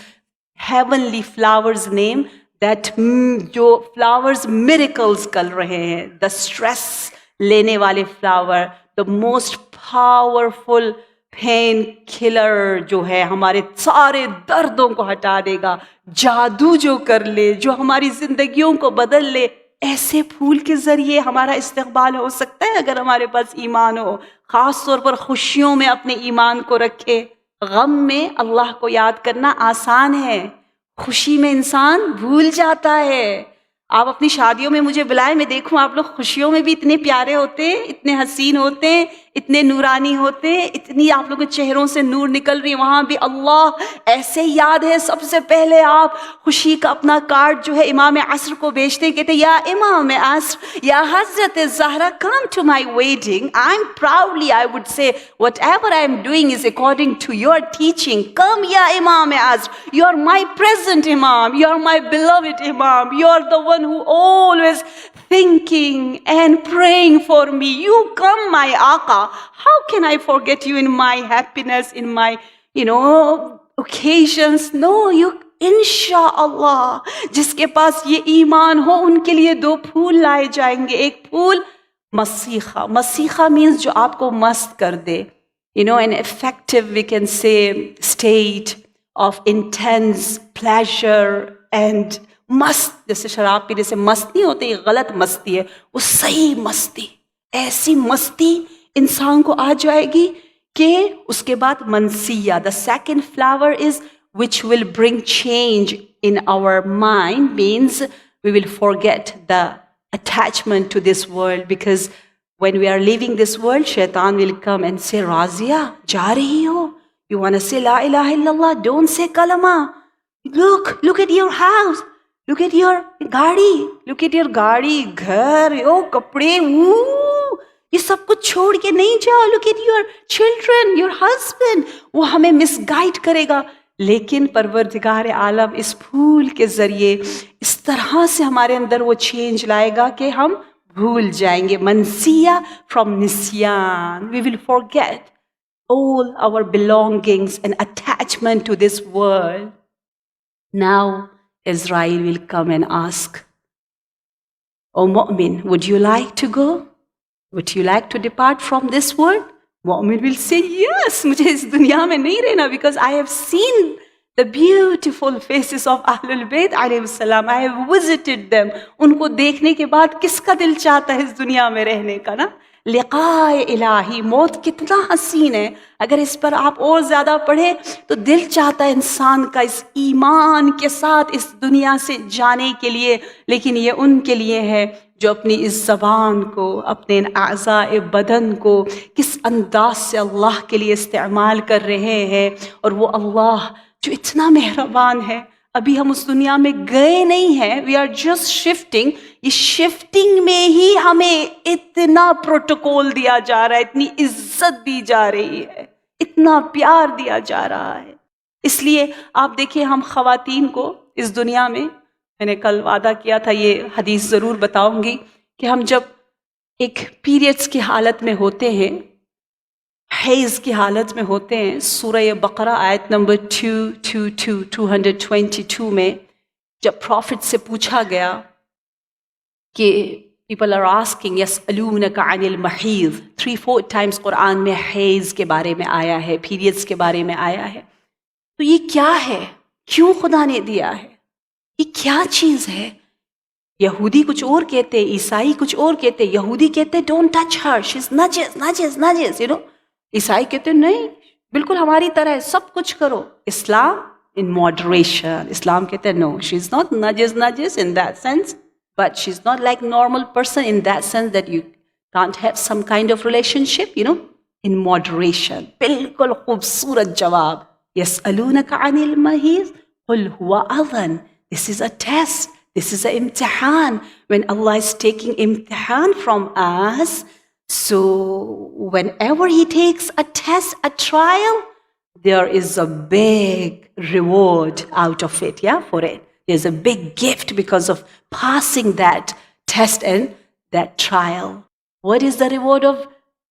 heavenly flowers name that जो flowers miracles कर रहे हैं, the stress लेने वाले flower, the most powerful pain killer जो है, हमारे सारे दर्दों को हटा देगा, जादू जो कर ले, जो हमारी जिंदगियों को बदल ले. ऐसे फूल के जरिए हमारा इस्तेक़बाल हो सकता है अगर हमारे पास ईमान हो. ख़ास तौर पर खुशियों में अपने ईमान को रखे. गम में अल्लाह को याद करना आसान है, खुशी में इंसान भूल जाता है. आप अपनी शादियों में मुझे बुलाएं, मैं देखूं आप लोग खुशियों में भी इतने प्यारे होते हैं, इतने हसीन होते हैं, इतने नूरानी होते हैं, इतनी आप लोगों के चेहरों से नूर निकल रही है. वहाँ भी अल्लाह ऐसे याद है. सबसे पहले आप खुशी का अपना कार्ड जो है इमाम असर को भेजते हैं, कहते या इमाम असर, या हज़रत ज़हरा, come to my wedding. I am proudly, I would say, whatever I am doing is according to your teaching. Come ya Imam Asr, you are my present Imam, you are my beloved Imam, you are the one who always thinking and praying for me. You come, my Aqa. How can I forget you in my happiness, in my, occasions? No, you, इंशाअल्लाह, जिसके पास ये ईमान हो उनके लिए 2 फूल लाए जाएंगे. एक फूल मसीखा. मसीखा means जो आपको मस्त कर दे. An effective, we can say, state of intense pleasure and मस्त, जैसे शराब पीने से मस्त नहीं होती, गलत मस्ती है, वो सही मस्ती, ऐसी मस्ती इंसान को आ जाएगी कि उसके बाद मनसिया, the second flower is which will bring change in our mind, means we will forget the attachment to this world, because when we are leaving this world, shaitan will come and say, Razia, ja rahi ho? You want to say la ilaha illallah? Don't say kalama. Look at your house. Look at your गाड़ी, घर, यो कपड़े, ये सब कुछ छोड़ के नहीं जाओ. Look at your children, your husband. वो हमें मिसगाइड करेगा. लेकिन परवरदिगार आलम इस फूल के जरिए इस तरह से हमारे अंदर वो चेंज लाएगा कि हम भूल जाएंगे. मनसिया from निस्यान. We will forget all our belongings and attachment to this world. Now Israel will come and ask, O Mu'min, would you like to go? Would you like to depart from this world? Mu'min will say, yes, मुझे इस दुनिया में नहीं रहना, because I have seen the beautiful faces of Ahlul Bayt alayhi salam. I have visited them. उनको देखने के बाद किसका दिल चाहता है इस दुनिया में रहने का ना? लिक़ाए इलाही, मौत कितना हसीन है. अगर इस पर आप और ज़्यादा पढ़े तो दिल चाहता है इंसान का इस ईमान के साथ इस दुनिया से जाने के लिए. लेकिन ये उनके लिए है जो अपनी इस ज़बान को, अपने इन आज़ाए बदन को किस अंदाज से अल्लाह के लिए इस्तेमाल कर रहे हैं. और वो अल्लाह जो इतना मेहरबान है, अभी हम उस दुनिया में गए नहीं हैं, वी आर जस्ट शिफ्टिंग. ये शिफ्टिंग में ही हमें इतना प्रोटोकॉल दिया जा रहा है, इतनी इज्जत दी जा रही है, इतना प्यार दिया जा रहा है. इसलिए आप देखिए, हम ख़वातीन को इस दुनिया में, मैंने कल वादा किया था, ये हदीस ज़रूर बताऊंगी, कि हम जब एक पीरियड्स की हालत में होते हैं, हैज़ की हालत में होते हैं, सूरह बकरा आयत नंबर 222 में जब प्रॉफिट से पूछा गया कि पीपल आर आस्किंग यसअलूनका अनिल महीज़, 3-4 टाइम्स कुरान में हैज़ के बारे में आया है, पीरियड्स के बारे में आया है. तो ये क्या है, क्यों खुदा ने दिया है, ये क्या चीज़ है? यहूदी कुछ और कहते, ईसाई कुछ और कहते. यहूदी कहते don't touch her, she is नजिस, यू नो. ईसाई कहते नहीं, बिल्कुल हमारी तरह है, सब कुछ करो. इस्लाम इन मॉडरेशन. इस्लाम कहते नो, शी इज नॉट नजिस in that sense, but she is not like normal person in that sense that you can't have some kind of relationship, you know, in moderation. बिल्कुल खूबसूरत जवाब. यसअलूनका अनिल महीज़ कुल हुवा अज़न. This is a test. This is an imtihan. When Allah is taking imtihan from us, so whenever He takes a test, a trial, there is a big reward out of it, yeah, for it. There's a big gift because of passing that test and that trial. What is the reward of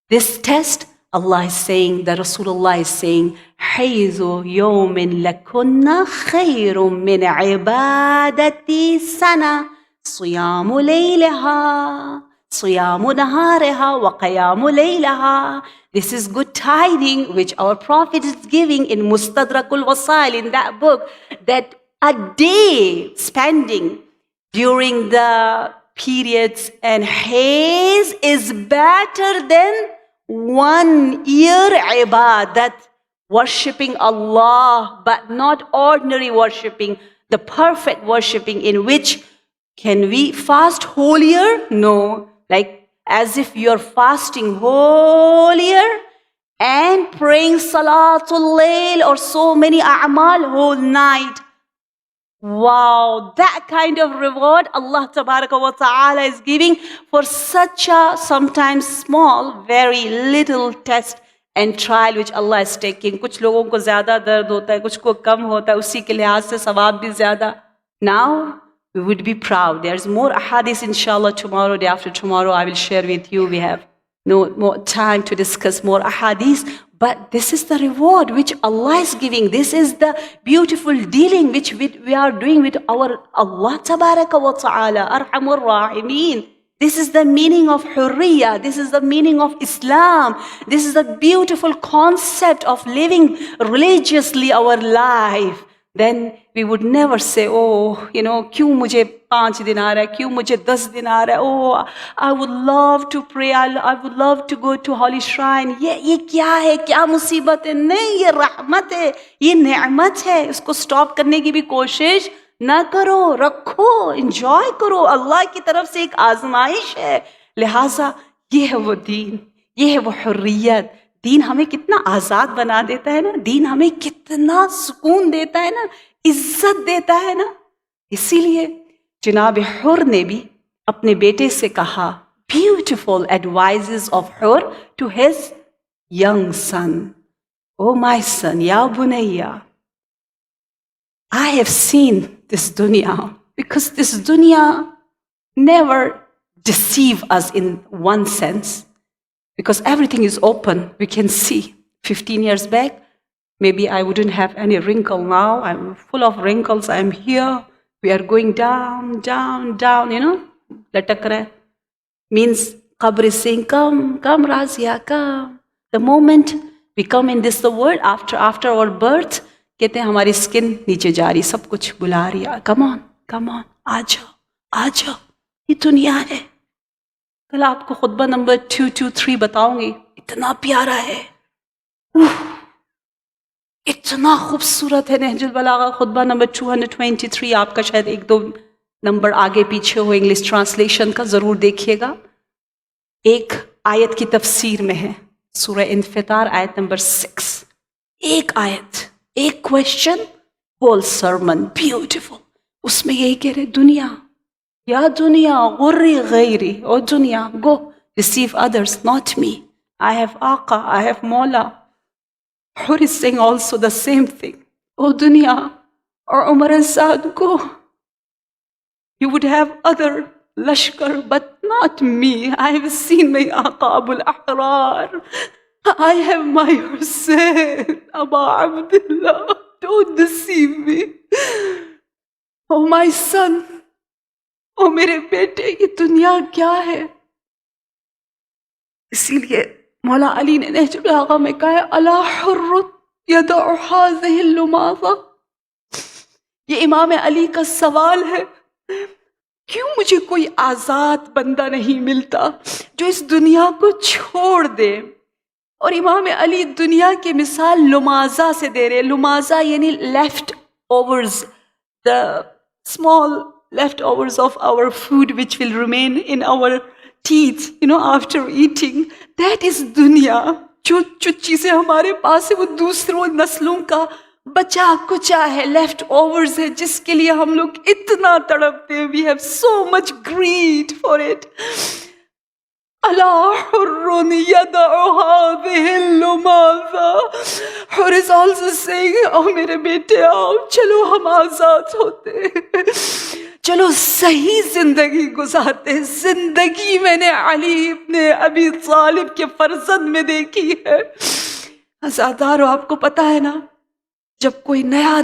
this test? Allah is saying, the Rasulullah is saying, حَيْذُ يَوْمٍ لَكُنَّ خَيْرٌ مِّنْ عِبَادَةِ سَنَةٍ صِيَامُ لَيْلِهَا صِيَامُ نَهَارِهَا وَقِيَامُ لَيْلِهَا. This is good tidings which our Prophet is giving in Mustadrakul Wasail, in that book, that a day spending during the periods and haze is better than 1 year ibadat, worshipping Allah, but not ordinary worshipping, the perfect worshipping, in which can we fast whole year? No, like as if you're fasting whole year and praying salatul layl or so many a'mal whole night. Wow, that kind of reward Allah Tabaraka wa Ta'ala is giving for such a sometimes small, very little test and trial which Allah is taking. कुछ लोगों को ज़्यादा दर्द होता है, कुछ को कम होता है, उसी के लिहाज से सवाब भी ज़्यादा. Now we would be proud. There's more ahadith inshallah tomorrow, day after tomorrow I will share with you. We have no more time to discuss more ahadith. But this is the reward which Allah is giving. This is the beautiful dealing which we are doing with our Allah Tabaraka wa Ta'ala, Arhamur Rahimeen. This is the meaning of Hurriya. This is the meaning of Islam. This is the beautiful concept of living religiously our life. then we would never say, oh, क्यों मुझे 5 दिन आ रहा है, क्यों मुझे 10 दिन आ रहा है, oh, I would love to pray, I would love to go to holy shrine. ये क्या है, क्या मुसीबत है? नहीं, ये रहमत है, ये नेमत है. उसको स्टॉप करने की भी कोशिश ना करो, रखो, एंजॉय करो. अल्लाह की तरफ से एक आजमाइश है. लिहाजा ये है वो दीन, ये है वो हुर्रियत. दीन हमें कितना आज़ाद बना देता है ना, दीन हमें कितना सुकून देता है ना, इज्जत देता है ना. इसीलिए जनाब हुर ने भी अपने बेटे से कहा, beautiful advices of her to his young son, oh my son, या बुनैया, I have seen this dunya, because this dunya never deceive us in one sense. Because everything is open, we can see. 15 years back, maybe I wouldn't have any wrinkle now. I'm full of wrinkles. I'm here. We are going down, down, down, latak rahe. Means, qabr is saying, come, Razia, come. The moment we come in this the world, after our birth, कहते हैं हमारी skin नीचे जा रही, सब कुछ बुला रही है. Come on, आ जाओ, ये दुनिया है. कल आपको खुतबा नंबर 223 बताऊंगी, इतना प्यारा है, इतना खूबसूरत है. नहजुल बलागा खुतबा नंबर 223, आपका शायद 1-2 नंबर आगे पीछे हो, इंग्लिश ट्रांसलेशन का ज़रूर देखिएगा. एक आयत की तफसीर में है, सूरह इन्फितार आयत नंबर 6. एक आयत, एक क्वेश्चन, होल सरमन, ब्यूटीफुल. उसमें यही कह रहे, दुनिया, या दुनिया, गुर्री गैरी, ओ दुनिया, go deceive others, not me. I have Aqa, I have Mawla. Hur is saying also the same thing. O dunya, or Umar and Saad, go. You would have other lashkar, but not me. I have seen my Aqa Abul Ahrar. I have my Hussein, Aba Abdullah. Don't deceive me. Oh my son, ओ मेरे बेटे, ये दुनिया क्या है? इसीलिए मौला अली ने नहजुल बलागा में कहा, अला हुर्र यदउ हाज़िहिल लुमाज़ा. ये इमाम अली का सवाल है, क्यों मुझे कोई आज़ाद बंदा नहीं मिलता जो इस दुनिया को छोड़ दे? और इमाम अली दुनिया की मिसाल लुमाज़ा से दे रहे. लुमाज़ा यानी left overs, the small leftovers of our food which will remain in our teeth, after eating. That is dunya. जो चीजें हमारे पास है वो दूसरों नस्लों का बचा कुचा है, लेफ्ट ओवर्स है, जिसके लिए हम लोग इतना तड़पते हैं. We have so much greed for it. अला हुर्रुन यदउ हाज़िहिल लुमाज़ा. हुर is also saying, ओ मेरे बेटे आओ, चलो हम आजाद होते, चलो सही जिंदगी गुजारते. जिंदगी मैंने अली इब्ने अबी तालिब के फर्जंद में देखी है. अज़ादारो, आपको पता है ना, जब कोई नया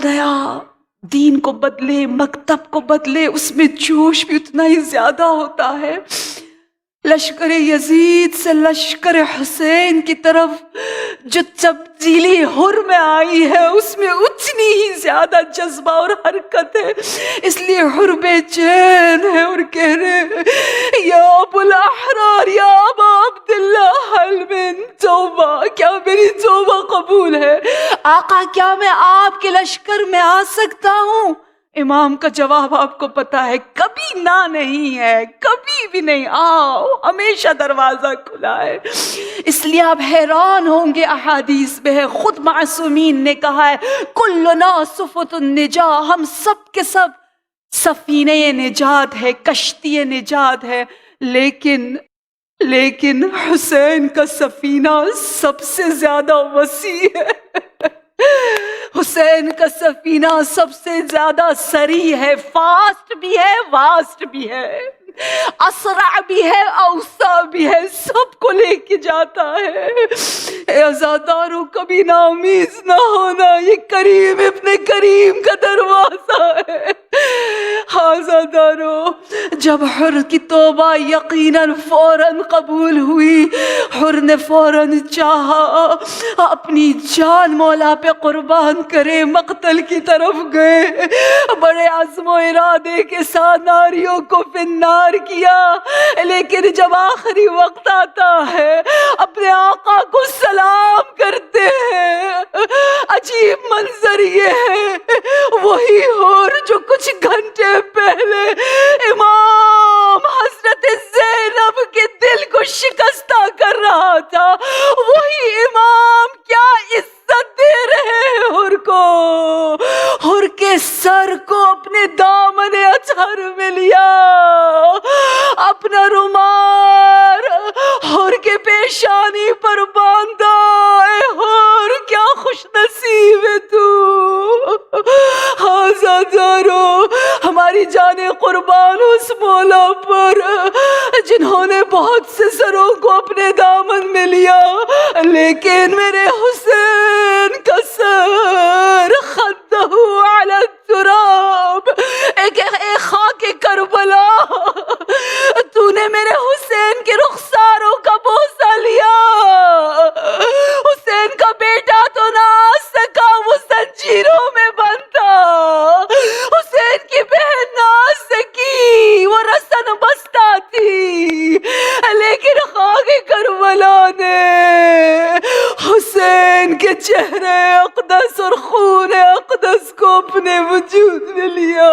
दीन को बदले, मकतब को बदले, उसमें जोश भी उतना ही ज्यादा होता है. लश्कर यजीद से लश्कर हुसैन की तरफ जो तब्दीली हुर में आई है, उसमें उतनी ही ज्यादा जज्बा और हरकत है. इसलिए हुर बेचैन है और कह रहे, या अबुल अहरार, या अबा अब्दुल्ला, हल मिन तौबा, क्या मेरी तौबा कबूल है? आका, क्या मैं आपके लश्कर में आ सकता हूँ? इमाम का जवाब आपको पता है, कभी ना नहीं है, कभी भी नहीं. आओ, हमेशा दरवाजा खुला है. इसलिए आप हैरान होंगे, अहादीस में है, खुद मासूमीन ने कहा है, कुल्लुना सुफुतुन निजा, हम सब के सब सफीने निजात है, कश्ती निजात है. लेकिन हुसैन का सफीना सबसे ज्यादा वसी है. हुसैन का सफीना सबसे ज्यादा सरी है, फास्ट भी है, वास्ट भी है, असरा भी है, औसा भी है, सबको लेके जाता है. अज़ादारों, कभी नाउमीद ना होना, ये करीम इब्ने करीम का दरवाजा है. हाज़ादारो, जब हुर की तौबा यकीनन फौरन कबूल हुई, हुर ने फौरन चाहा अपनी जान मौला पे कुर्बान करे, मक्तल की तरफ गए, बड़े अज़्म इरादे के साथ नारियों को फिन्नार किया। लेकिन जब आखिरी वक्त आता है, अपने आका को सलाम करते हैं, अजीब मंजर ये है, वही हुर जो कुछ घंटे पहले इमाम हजरत ज़ैनब के दिल को शिकस्ता कर रहा था, वही इमाम क्या इज्जत दे रहे हैं हुर को। हुर के सर को अपने दामन अतहर में लिया, अपना रुमाल हुर के पेशानी पर बांधा। हुर क्या खुश नसीब है तू। हाज़ादारो, हमारी जाने कुर्बान उस मौला पर जिन्होंने बहुत से सरों को अपने दामन में लिया, लेकिन मेरे हुसैन का सर खद्दहू अला तुराब, एक खाके करबला, तूने मेरे हुसैन के रुखसारों का बोसा लिया। हुसैन का बेटा तो ना आ सका, वो जंजीरों में बंद था। हुसैन की बहन ना आ सकी, वो रसन बस्ता थी, लेकिन खाके करबला ने हुसैन के चेहरे अक़दस और खून अक़दस को अपने वजूद में लिया।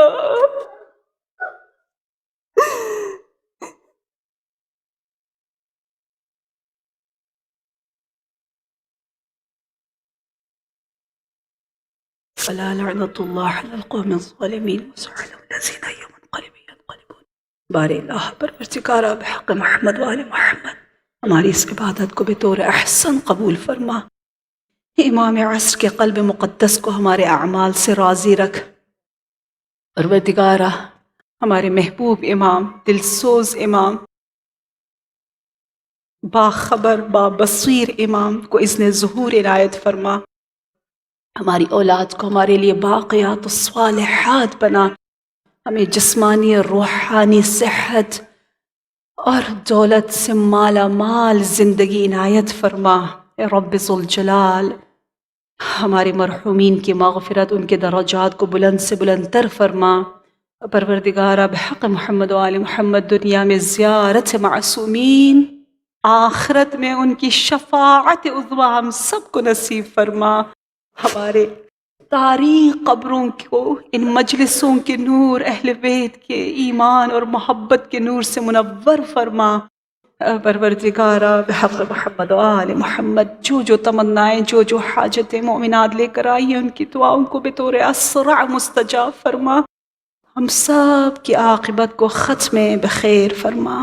फला लअनतुल्लाह अलल क़ौमिज़ ज़ालिमीन वसअलहुम लज़ीना यंक़लिबून। बारे अल्लाह परवरदिगारा बिहक़ मोहम्मद व आले मोहम्मद, हमारी इस इबादत को बेतौर अहसन कबूल फरमा। इमाम असर के क़ल्ब मुक़द्दस को हमारे अमाल से राज़ी रख। परवरदिगारा, हमारे महबूब इमाम, दिलसोज इमाम, बाखबर बाबसीर इमाम को इज़्न ज़ुहूर इनायत फरमा। हमारी औलाद को हमारे लिए बाक़ियात स्वालिहात बना। हमें जिस्मानी और रूहानी सेहत और दौलत से माला माल ज़िंदगी इनायत फरमा। ए रब्बि ज़ुल जलाल, हमारे मरहूमीन की मग़फ़िरत, उनके दर्जात को बुलंद से बुलंद तर फरमा। परवरदिगारा बिहक़ मोहम्मद व आले मोहम्मद, दुनिया में ज़ियारत मासूमीन, आखिरत में उनकी शफ़ाअत उज़्मा हम सबको नसीब फरमा। हमारे तारीख़ कब्रों को इन मजलिसों के नूर, अहले बैत के ईमान और मोहब्बत के नूर से मुनव्वर फरमा। परवरदिगारा बिहक़ मोहम्मद व आले मोहम्मद, जो जो तमन्नाएँ, जो जो हाजतें मोमिनात लेकर आई हैं, उनकी दुआओं को बेतौर असरा मुस्तजाब फरमा। हम सब की आक़िबत को ख़त्म बख़ैर फरमा।